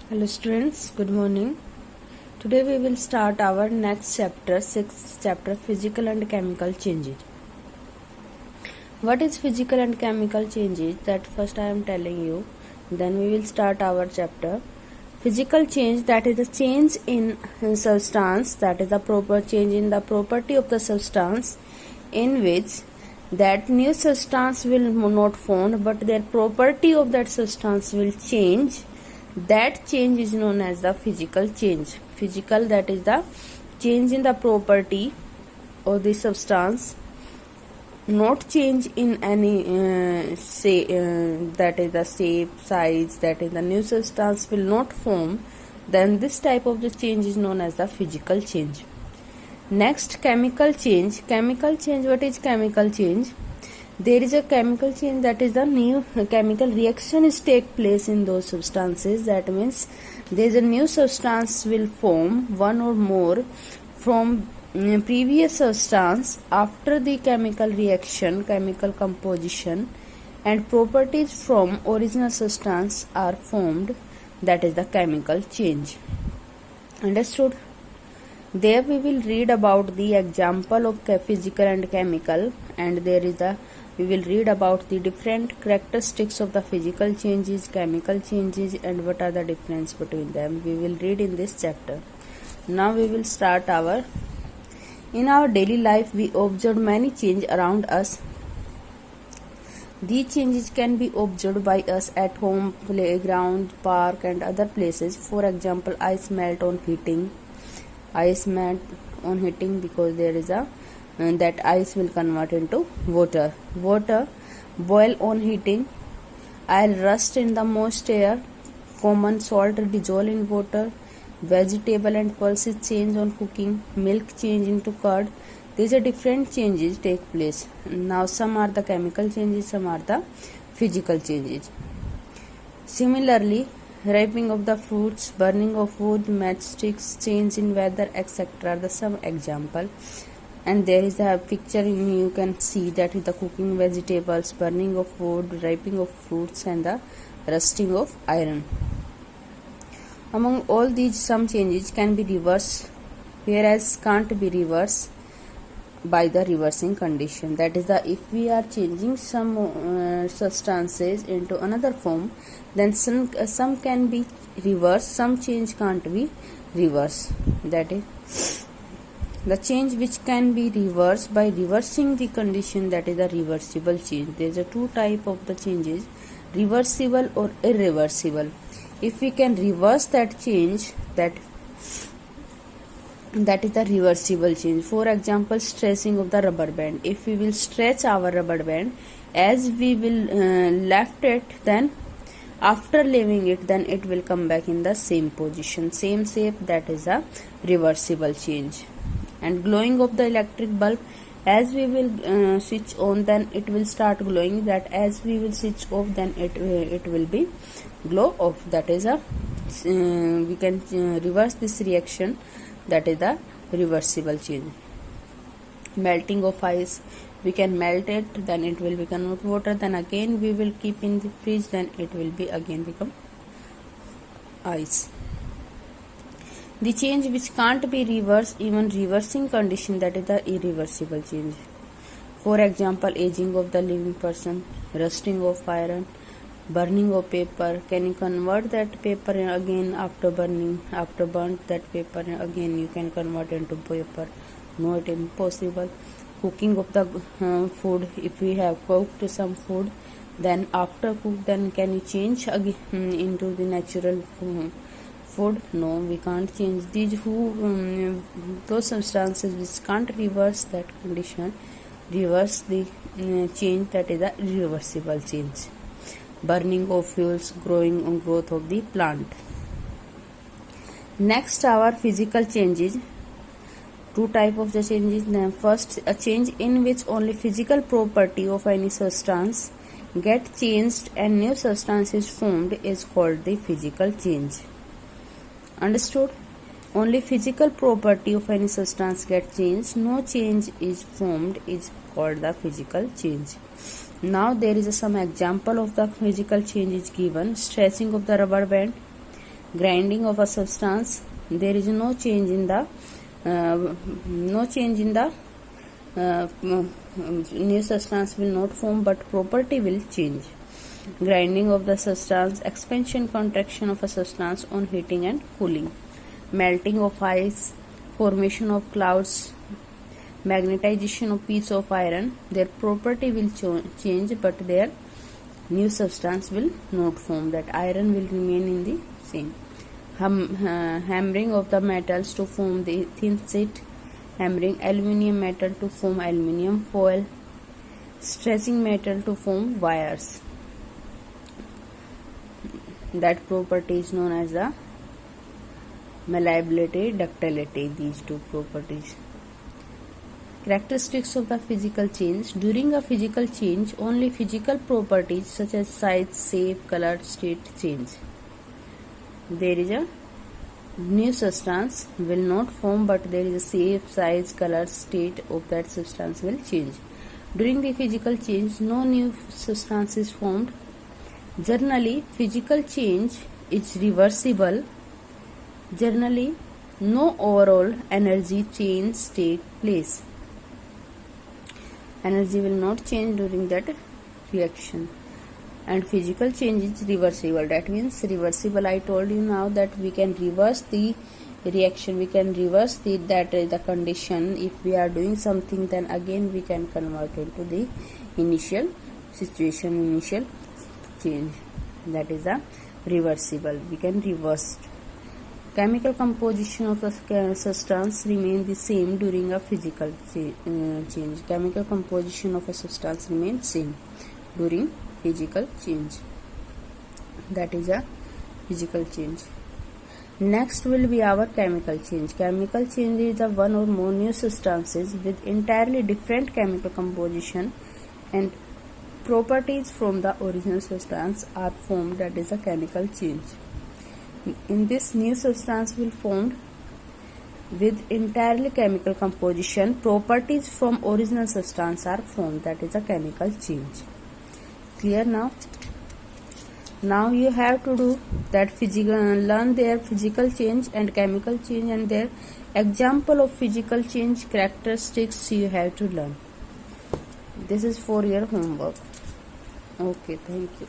Hello students, good morning. Today we will start our next chapter, 6th chapter, physical and chemical changes. What is physical and chemical changes? That first I am telling you. Then we will start our chapter. Physical change, that is a change in substance, that is a proper change in the property of the substance in which that new substance will not formed but their property of that substance will change. That change is known as the physical change. Physical, that is the change in the property of the substance, not change in any that is the shape, size, that is the new substance will not form. Then this type of the change is known as the physical change. Next, chemical change. Chemical change, what is chemical change? There is a chemical change, that is the new chemical reaction is take place in those substances. That means there is a new substance will form, one or more from previous substance after the chemical reaction, chemical composition, and properties from original substance are formed. That is the chemical change. Understood? There we will read about the example of physical and chemical, and we will read about the different characteristics of the physical changes, chemical changes, and what are the difference between them. We will read in this chapter. Now we will start in our daily life we observe many changes around us. These changes can be observed by us at home, playground, park, and other places. For example, ice melt on heating. Ice melt on heating because there is that ice will convert into water. Water boil on heating. I'll rust in the moist air. Common salt dissolve in water. Vegetable and pulses change on cooking. Milk change into curd. These are different changes take place. Now some are the chemical changes, some are the physical changes. Similarly, ripening of the fruits, burning of wood, matchsticks, change in weather, etc. are the some example. And there is a picture you can see that is the cooking vegetables, burning of wood, ripening of fruits, and the rusting of iron. Among all these, some changes can be reversed, whereas can't be reversed by the reversing condition. That is if we are changing some substances into another form, then some can be reversed, some change can't be reversed. That is the change which can be reversed by reversing the condition, that is the reversible change. There is a two type of the changes, reversible or irreversible. If we can reverse that change, that is the reversible change. For example, stretching of the rubber band. If we will stretch our rubber band, as we will left it, then after leaving it, then it will come back in the same position, same shape. That is a reversible change. And glowing of the electric bulb, as we will switch on, then it will start glowing. That as we will switch off, then it will be glow off. That is we can reverse this reaction. That is the reversible change. Melting of ice, we can melt it, then it will become water, then again we will keep in the fridge, then it will be again become ice. The change which can't be reversed, even reversing condition, that is the irreversible change. For example, aging of the living person, rusting of iron, burning of paper. Can you convert that paper again after burning? After burnt that paper again you can convert into paper? No, it is impossible. Cooking of the food, if we have cooked some food, then after cook, then can you change again into the natural food? No, we can't change. Those substances which can't reverse that condition, reverse the change, that is a reversible change. Burning of fuels, growth of the plant. Next, our physical changes. Two type of the changes. First, a change in which only physical property of any substance get changed and new substance is formed is called the physical change. Understood? Only physical property of any substance get changed, no change is formed, is called the physical change. Now there is some example of the physical changes given. Stretching of the rubber band. grinding of a substance, there is no change in the new substance will not form, but property will change. Grinding of the substance, expansion contraction of a substance on heating and cooling. Melting of ice, formation of clouds, magnetization of piece of iron, their property will change, but their new substance will not form, that iron will remain in the same. Hammering of the metals to form the thin sheet, hammering aluminium metal to form aluminium foil, stretching metal to form wires. That property is known as the malleability, ductility, these two properties. Characteristics of the physical change. During a physical change, only physical properties such as size, shape, color, state change. There is a new substance will not form, but there is a shape, size, color, state of that substance will change. During the physical change, no new substance is formed. Generally, physical change is reversible. Generally, no overall energy change take place. Energy will not change during that reaction. And physical change is reversible. That means reversible. I told you now that we can reverse the reaction. We can reverse the condition. If we are doing something, then again we can convert into the initial situation, initial change. That is a reversible. We can reverse. Chemical composition of a substance remains the same during a physical change. Chemical composition of a substance remains same during physical change. That is a physical change. Next will be our chemical change. Chemical change is the one or more new substances with entirely different chemical composition and properties from the original substance are formed. That is a chemical change. In this, new substance will formed with entirely chemical composition. Properties from original substance are formed. That is a chemical change. Clear now? Now you have to do that learn their physical change and chemical change and their example of physical change characteristics you have to learn. This is for your homework. Okay, thank you.